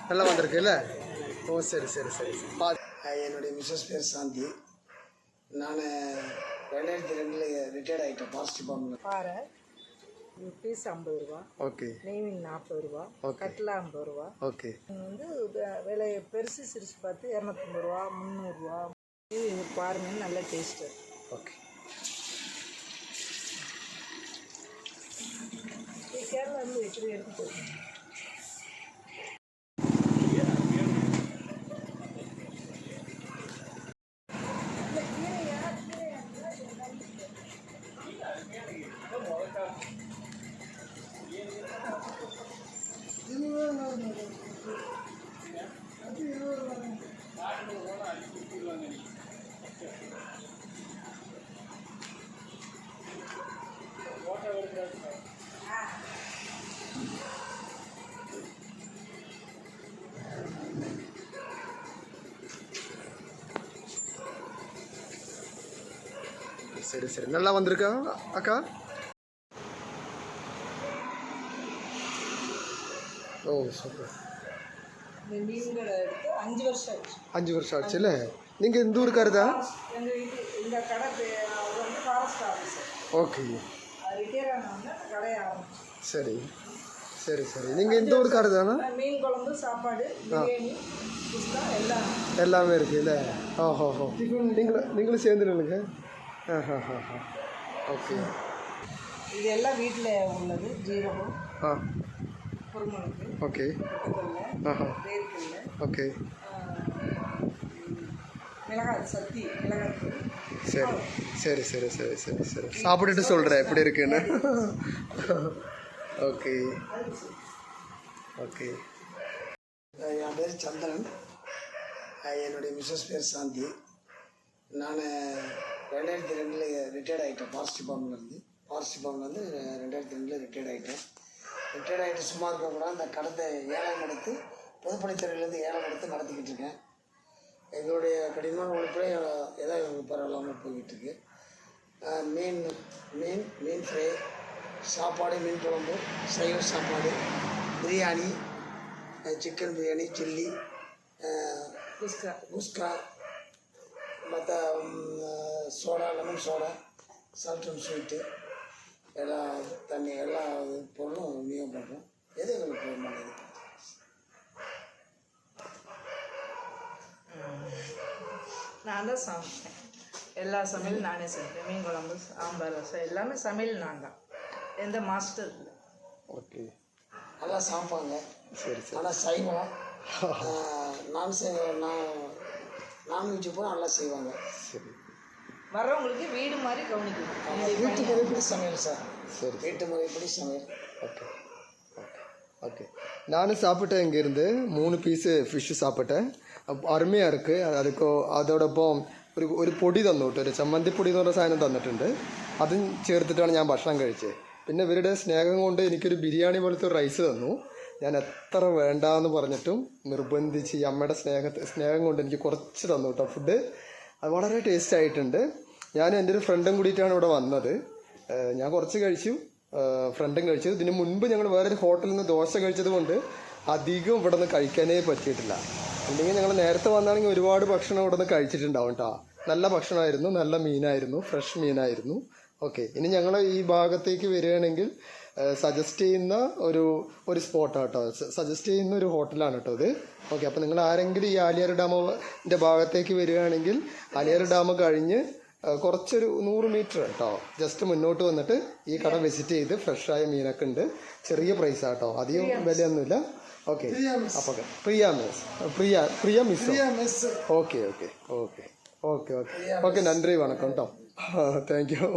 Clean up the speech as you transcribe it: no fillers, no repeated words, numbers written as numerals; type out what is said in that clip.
நல்லா வந்திருக்குல்ல? ஓ சரி சரி சரி சரி. என்னுடைய மிஸ்ஸஸ் பேர் சாந்தி. நான் 2002 ரிட்டையர்ட் ஆகிட்டேன் ஃபாரஸ்ட் டிபார்ட்மெண்ட். பாறை பீஸ் 50 ரூபா, ஓகே. நெய்மீன் 40 ரூபா, கட்லா 50 ரூபா. ஓகே. விலை பெருசு சிரிச்சு பார்த்து 250 ரூபா, 300 ரூபா. இது பாருங்க, நல்ல டேஸ்ட்டு. ஓகே. கேரளா வந்து எப்படி எடுத்து போடுங்க. சரி சரி நல்லா வந்திருக்கா அக்கா? ஓ சூப்பர். இந்த மீன்களை எடுத்து 5 வருஷம் ஆச்சு. 5 வருஷம் ஆச்சுல்ல? நீங்கள் இந்த ஊருக்காரதா? எங்கள் வீட்டு இந்த கடை வந்து ஃபாரஸ்ட் ஆஃபீஸர். ஓகே. ரிட்டையர் ஆனவங்க கடை ஆரம்பிச்சு. சரி சரி சரி. நீங்கள் இந்த ஊருக்காரதானா? மீன் குழம்பு, சாப்பாடு, பிரியாணி, குஸ்கா எல்லாமே இருக்குல்ல? ஓஹோ ஹோ. நீங்களும் சேர்ந்துருங்க. ஓகே. இது எல்லாம் வீட்டில் உள்ளது. ஜீரகம், குருமுளகு, ஓகே, வேர்க்கடலை, ஓகே, மிளகாய், சத்தி மிளகாய். சரி சரி சரி சரி சரி சரி. சாப்பிட்டுட்டு சொல்கிறேன் எப்படி இருக்குன்னு. Okay okay. என் பேர் சந்திரன். என்னுடைய மிஸ்ஸஸ் பேர் சாந்தி. நான் 2002 ரிட்டையர்ட் ஆகிட்டேன் ஃபாரஸ்ட் டிபார்ட்மெண்ட்லேருந்து. ஃபாரஸ்ட் டிபார்ட்மெண்ட்லேருந்து 2002 ரிட்டையர்ட் ஆகிட்டேன். ரிட்டையர்ட் ஆகிட்டு சும்மா இருக்கக்கூடாது, அந்த கடத்தை ஏலம் எடுத்து பொதுப்பணித்துறையிலேருந்து ஏலம் எடுத்து நடத்திக்கிட்டு இருக்கேன். எங்களுடைய கடினமான உழைப்பில் ஏதோ பரவாயில்லாமல் போய்கிட்டுருக்கு. மீன் ஃப்ரை, சாப்பாடு, மீன் குழம்பு, சைவ சாப்பாடு, பிரியாணி, சிக்கன் பிரியாணி, சில்லி, குஸ்கா, மற்ற soda, lemon soda, salt and sweet, எல்லா தண்ணி எல்லா பொருளும் விநியோகம் பண்ணுறோம். எது எங்களுக்கு போதுமானது. நான் தான் சமைப்பேன். எல்லா சமையலும் நானே செய்வேன். மீன் குழம்பு, சாம்பார், ரசம் எல்லாமே சமையல் நான் தான். எந்த மாஸ்டர் இல்லை. ஓகே. நல்லா சமைப்பாங்க. சரி சரி. ஆனால் சைவம் நான்வெஜ் கூட நல்லா செய்வாங்க. சரி. வர்றவங்களுக்கு வீடு மாதிரி கவனிக்கணும். வீட்டு முறைப்படி சமையல் சார். சரி. வீட்டு முறைப்படி சமையல். Okay okay okay. நானும் சாப்பிட்டேன். இங்கேருந்து 3 പീസ് ഫിഷ് സാപ്പിട്ടேன். അരുമയാണ് ഇருக்கு. അതോടൊപ്പം ഒരു പൊടി തന്നു കേട്ടോ, ഒരു ചമ്മന്തിപ്പൊടി എന്ന് പറഞ്ഞ സാധനം തന്നിട്ടുണ്ട്. അതും ചേർത്തിട്ടാണ് ഞാൻ ഭക്ഷണം കഴിച്ചത്. പിന്നെ ഇവരുടെ സ്നേഹം കൊണ്ട് എനിക്കൊരു ബിരിയാണി പോലത്തെ ഒരു റൈസ് തന്നു. ഞാൻ എത്ര വേണ്ടാന്ന് പറഞ്ഞിട്ടും നിർബന്ധിച്ച് ഈ അമ്മയുടെ സ്നേഹം കൊണ്ട് എനിക്ക് കുറച്ച് തന്നു കേട്ടോ ഫുഡ്. അത് വളരെ ടേസ്റ്റ് ആയിട്ടുണ്ട്. ഞാൻ എൻ്റെ ഒരു ഫ്രണ്ടും കൂടിയിട്ടാണ് ഇവിടെ വന്നത്. ഞാൻ കുറച്ച് കഴിച്ചു, ഫ്രണ്ടും കഴിച്ചു. ഇതിന് മുൻപ് ഞങ്ങൾ വേറൊരു ഹോട്ടലിൽ നിന്ന് ദോശ കഴിച്ചത് കൊണ്ട് അധികം ഇവിടെ നിന്ന് കഴിക്കാനേ പറ്റിയിട്ടില്ല. അല്ലെങ്കിൽ ഞങ്ങൾ നേരത്തെ വന്നാണെങ്കിൽ ഒരുപാട് ഭക്ഷണം ഇവിടെ നിന്ന് കഴിച്ചിട്ടുണ്ടാവും കേട്ടോ. നല്ല ഭക്ഷണമായിരുന്നു, നല്ല മീനായിരുന്നു, ഫ്രഷ് മീനായിരുന്നു. ഓക്കെ. ഇനി ഞങ്ങൾ ഈ ഭാഗത്തേക്ക് വരികയാണെങ്കിൽ സജസ്റ്റ് ചെയ്യുന്ന ഒരു സ്പോട്ടാണ് കേട്ടോ, സജസ്റ്റ് ചെയ്യുന്ന ഒരു ഹോട്ടലാണ് കേട്ടോ ഇത്. ഓക്കെ. അപ്പോൾ നിങ്ങൾ ആരെങ്കിലും ഈ ആലിയാർ ഡാമിൻ്റെ ഭാഗത്തേക്ക് വരികയാണെങ്കിൽ ആലിയാർ ഡാം കഴിഞ്ഞ് കുറച്ചൊരു 100 മീറ്റർ കേട്ടോ ജസ്റ്റ് മുന്നോട്ട് വന്നിട്ട് ഈ കട വിസിറ്റ് ചെയ്ത് ഫ്രഷായ മീനൊക്കെ ഉണ്ട്. ചെറിയ പ്രൈസാണ് കേട്ടോ, അധികം വിലയൊന്നുമില്ല. ഓക്കെ. അപ്പോൾ Priya miss. Okay okay okay okay okay okay. നன்றி, வணக்கம் കേട്ടോ. Thank U.